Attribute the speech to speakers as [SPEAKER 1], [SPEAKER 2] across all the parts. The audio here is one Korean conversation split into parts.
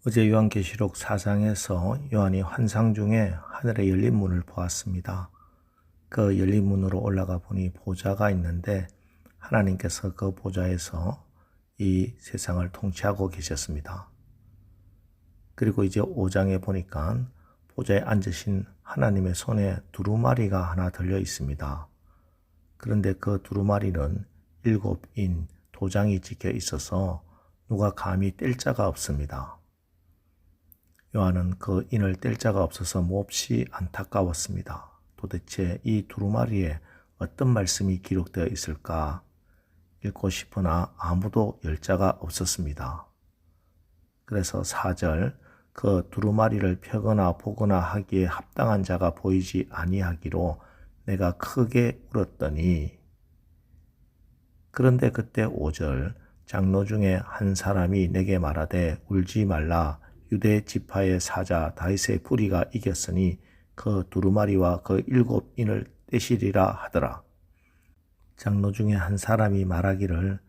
[SPEAKER 1] 어제 요한계시록 4장에서 요한이 환상 중에 하늘에 열린 문을 보았습니다. 그 열린 문으로 올라가 보니 보좌가 있는데 하나님께서 그 보좌에서 이 세상을 통치하고 계셨습니다. 그리고 이제 5장에 보니까 보좌에 앉으신 하나님의 손에 두루마리가 하나 들려 있습니다. 그런데 그 두루마리는 7인 도장이 찍혀 있어서 누가 감히 뗄 자가 없습니다. 요한은 그 인을 뗄 자가 없어서 몹시 안타까웠습니다. 도대체 이 두루마리에 어떤 말씀이 기록되어 있을까 읽고 싶으나 아무도 열 자가 없었습니다. 그래서 4절 그 두루마리를 펴거나 보거나 하기에 합당한 자가 보이지 아니하기로 내가 크게 울었더니, 그런데 그때 5절 장로 중에 한 사람이 내게 말하되 울지 말라. 유대 지파의 사자 다윗의 뿌리가 이겼으니 그 두루마리와 그 7인을 떼시리라 하더라. 장로 중에 한 사람이 말하기를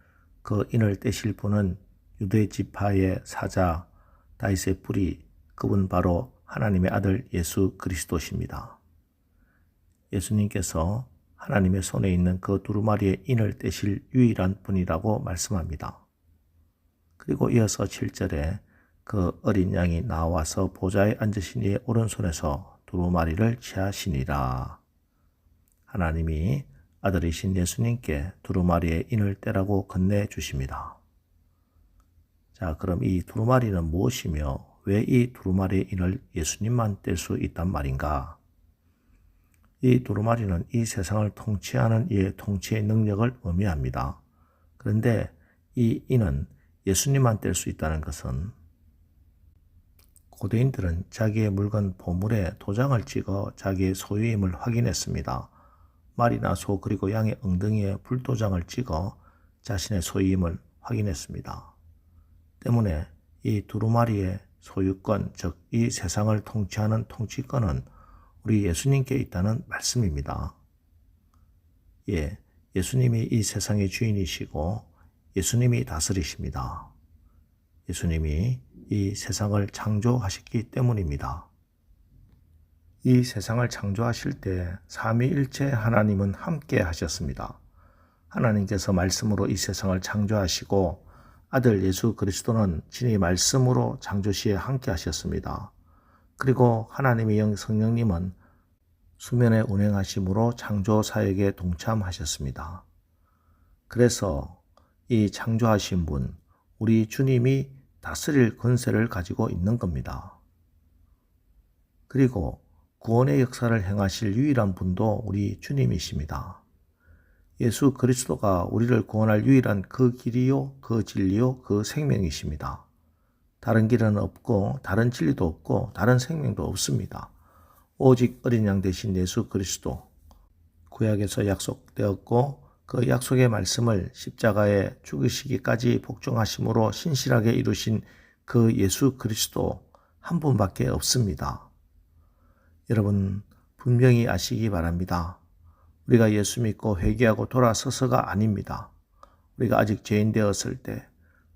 [SPEAKER 1] 그 인을 떼실 분은 유대 지파의 사자 다윗의 뿌리, 그분 바로 하나님의 아들 예수 그리스도십니다. 예수님께서 하나님의 손에 있는 그 두루마리의 인을 떼실 유일한 분이라고 말씀합니다. 그리고 이어서 7절에 그 어린 양이 나와서 보좌에 앉으신 이의 오른손에서 두루마리를 취하시니라. 하나님이 아들이신 예수님께 두루마리의 인을 떼라고 건네주십니다. 자, 그럼 이 두루마리는 무엇이며 왜 이 두루마리의 인을 예수님만 뗄 수 있단 말인가? 이 두루마리는 이 세상을 통치하는 이의 통치의 능력을 의미합니다. 그런데 이 인은 예수님만 뗄 수 있다는 것은 고대인들은 자기의 물건 보물에 도장을 찍어 자기의 소유임을 확인했습니다. 말이나 소 그리고 양의 엉덩이에 불도장을 찍어 자신의 소유임을 확인했습니다. 때문에 이 두루마리의 소유권, 즉 이 세상을 통치하는 통치권은 우리 예수님께 있다는 말씀입니다. 예수님이 이 세상의 주인이시고 예수님이 다스리십니다. 예수님이 이 세상을 창조하셨기 때문입니다. 이 세상을 창조하실 때 삼위일체 하나님은 함께 하셨습니다. 하나님께서 말씀으로 이 세상을 창조하시고 아들 예수 그리스도는 친히 말씀으로 창조 시에 함께 하셨습니다. 그리고 하나님의 성령님은 수면에 운행하심으로 창조 사역에 동참하셨습니다. 그래서 이 창조하신 분, 우리 주님이 다스릴 권세를 가지고 있는 겁니다. 그리고 구원의 역사를 행하실 유일한 분도 우리 주님이십니다. 예수 그리스도가 우리를 구원할 유일한 그 길이요, 그 진리요, 그 생명이십니다. 다른 길은 없고 다른 진리도 없고 다른 생명도 없습니다. 오직 어린 양 되신 예수 그리스도, 구약에서 약속되었고 그 약속의 말씀을 십자가에 죽으시기까지 복종하심으로 신실하게 이루신 그 예수 그리스도 한 분밖에 없습니다. 여러분 분명히 아시기 바랍니다. 우리가 예수 믿고 회개하고 돌아서서가 아닙니다. 우리가 아직 죄인 되었을 때,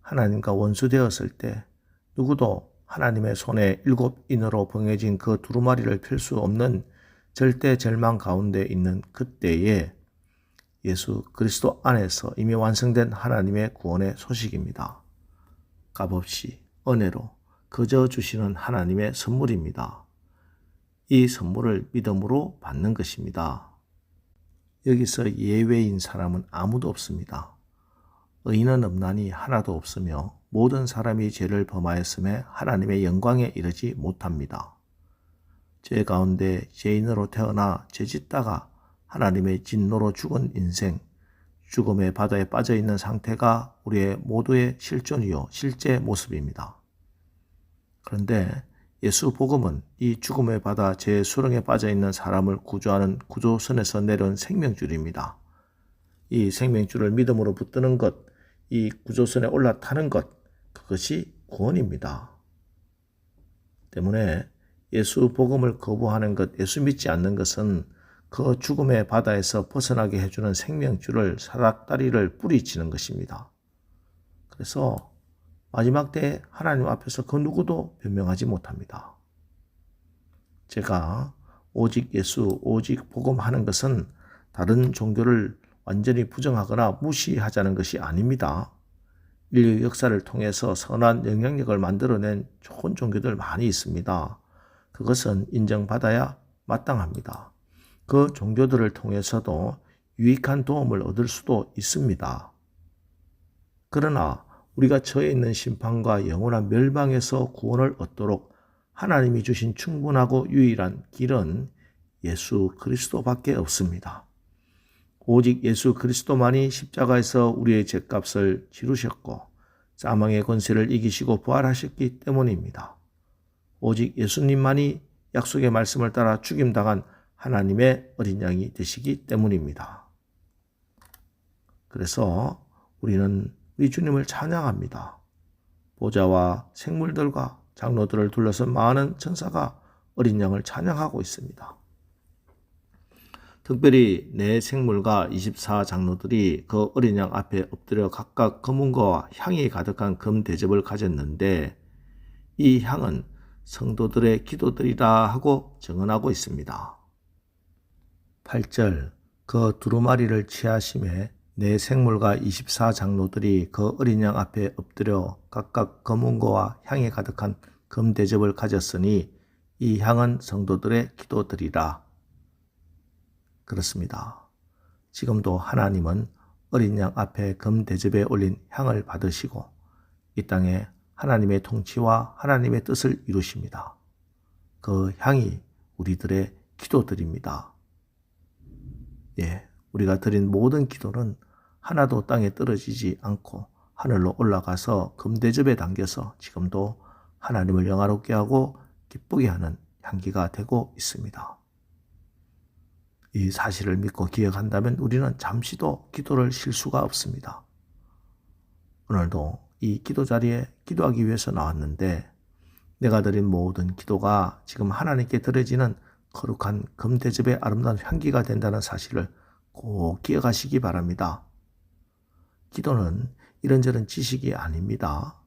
[SPEAKER 1] 하나님과 원수 되었을 때 누구도 하나님의 손에 7인으로 봉해진 그 두루마리를 펼 수 없는 절대 절망 가운데 있는 그때에 예수 그리스도 안에서 이미 완성된 하나님의 구원의 소식입니다. 값없이 은혜로 거저 주시는 하나님의 선물입니다. 이 선물을 믿음으로 받는 것입니다. 여기서 예외인 사람은 아무도 없습니다. 의인은 없나니 하나도 없으며 모든 사람이 죄를 범하였음에 하나님의 영광에 이르지 못합니다. 죄 가운데 죄인으로 태어나 죄짓다가 하나님의 진노로 죽은 인생, 죽음의 바다에 빠져있는 상태가 우리의 모두의 실존이요 실제 모습입니다. 그런데 예수 복음은 이 죽음의 바다 죄의 수렁에 빠져있는 사람을 구조하는 구조선에서 내려온 생명줄입니다. 이 생명줄을 믿음으로 붙드는 것, 이 구조선에 올라타는 것, 그것이 구원입니다. 때문에 예수 복음을 거부하는 것, 예수 믿지 않는 것은 그 죽음의 바다에서 벗어나게 해주는 생명줄을 사닥다리를 뿌리치는 것입니다. 그래서 마지막 때에 하나님 앞에서 그 누구도 변명하지 못합니다. 제가 오직 예수, 오직 복음하는 것은 다른 종교를 완전히 부정하거나 무시하자는 것이 아닙니다. 인류 역사를 통해서 선한 영향력을 만들어낸 좋은 종교들 많이 있습니다. 그것은 인정받아야 마땅합니다. 그 종교들을 통해서도 유익한 도움을 얻을 수도 있습니다. 그러나 우리가 처해 있는 심판과 영원한 멸망에서 구원을 얻도록 하나님이 주신 충분하고 유일한 길은 예수 그리스도밖에 없습니다. 오직 예수 그리스도만이 십자가에서 우리의 죄값을 치르셨고 사망의 권세를 이기시고 부활하셨기 때문입니다. 오직 예수님만이 약속의 말씀을 따라 죽임당한 하나님의 어린 양이 되시기 때문입니다. 그래서 우리는 우리 주님을 찬양합니다. 보좌와 생물들과 장로들을 둘러선 많은 천사가 어린 양을 찬양하고 있습니다. 특별히 네 생물과 24장로들이 그 어린 양 앞에 엎드려 각각 검은거와 향이 가득한 금 대접을 가졌는데 이 향은 성도들의 기도들이라 하고 증언하고 있습니다. 8절 그 두루마리를 취하심에 네 생물과 24장로들이 그 어린 양 앞에 엎드려 각각 검은거와 향이 가득한 금 대접을 가졌으니 이 향은 성도들의 기도들이라. 그렇습니다. 지금도 하나님은 어린 양 앞에 금 대접에 올린 향을 받으시고 이 땅에 하나님의 통치와 하나님의 뜻을 이루십니다. 그 향이 우리들의 기도들입니다. 우리가 드린 모든 기도는 하나도 땅에 떨어지지 않고 하늘로 올라가서 금대접에 담겨서 지금도 하나님을 영화롭게 하고 기쁘게 하는 향기가 되고 있습니다. 이 사실을 믿고 기억한다면 우리는 잠시도 기도를 쉴 수가 없습니다. 오늘도 이 기도 자리에 기도하기 위해서 나왔는데 내가 드린 모든 기도가 지금 하나님께 드려지는 거룩한 금대접의 아름다운 향기가 된다는 사실을 꼭 기억하시기 바랍니다. 기도는 이런저런 지식이 아닙니다.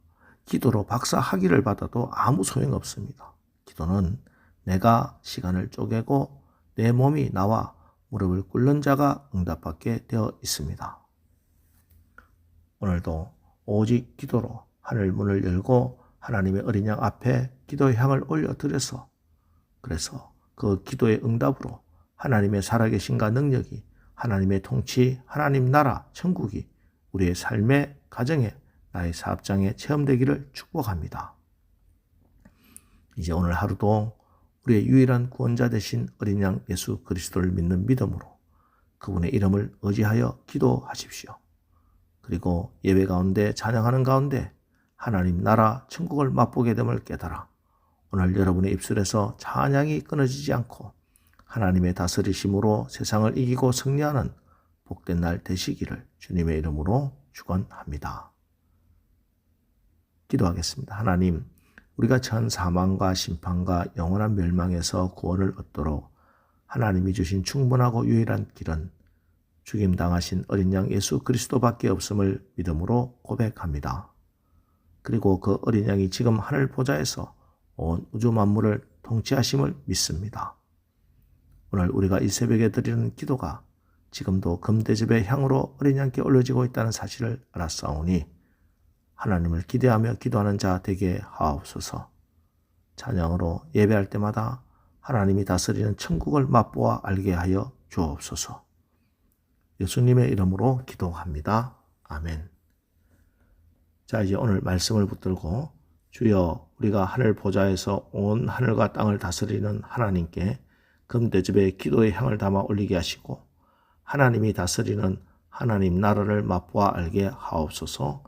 [SPEAKER 1] 기도로 박사 학위를 받아도 아무 소용없습니다. 기도는 내가 시간을 쪼개고 내 몸이 나와 무릎을 꿇는 자가 응답받게 되어 있습니다. 오늘도 오직 기도로 하늘 문을 열고 하나님의 어린 양 앞에 기도의 향을 올려드려서 그래서 그 기도의 응답으로 하나님의 살아계신과 능력이 하나님의 통치, 하나님 나라, 천국이 우리의 삶의 가정에 나의 사업장에 체험되기를 축복합니다. 이제 오늘 하루도 우리의 유일한 구원자 되신 어린 양 예수 그리스도를 믿는 믿음으로 그분의 이름을 의지하여 기도하십시오. 그리고 예배 가운데 찬양하는 가운데 하나님 나라 천국을 맛보게 됨을 깨달아 오늘 여러분의 입술에서 찬양이 끊어지지 않고 하나님의 다스리심으로 세상을 이기고 승리하는 복된 날 되시기를 주님의 이름으로 축원합니다. 기도하겠습니다. 하나님, 우리가 처한 사망과 심판과 영원한 멸망에서 구원을 얻도록 하나님이 주신 충분하고 유일한 길은 죽임당하신 어린 양 예수 그리스도밖에 없음을 믿음으로 고백합니다. 그리고 그 어린 양이 지금 하늘 보좌에서 온 우주 만물을 통치하심을 믿습니다. 오늘 우리가 이 새벽에 드리는 기도가 지금도 금대접의 향으로 어린 양께 올려지고 있다는 사실을 알았사오니 하나님을 기대하며 기도하는 자 되게 하옵소서. 찬양으로 예배할 때마다 하나님이 다스리는 천국을 맛보아 알게 하여 주옵소서. 예수님의 이름으로 기도합니다. 아멘. 자, 이제 오늘 말씀을 붙들고 주여 우리가 하늘 보좌에서 온 하늘과 땅을 다스리는 하나님께 금대접에 기도의 향을 담아 올리게 하시고 하나님이 다스리는 하나님 나라를 맛보아 알게 하옵소서.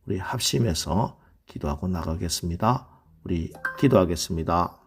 [SPEAKER 1] 우리 합심해서 기도하고 나가겠습니다. 우리 기도하겠습니다.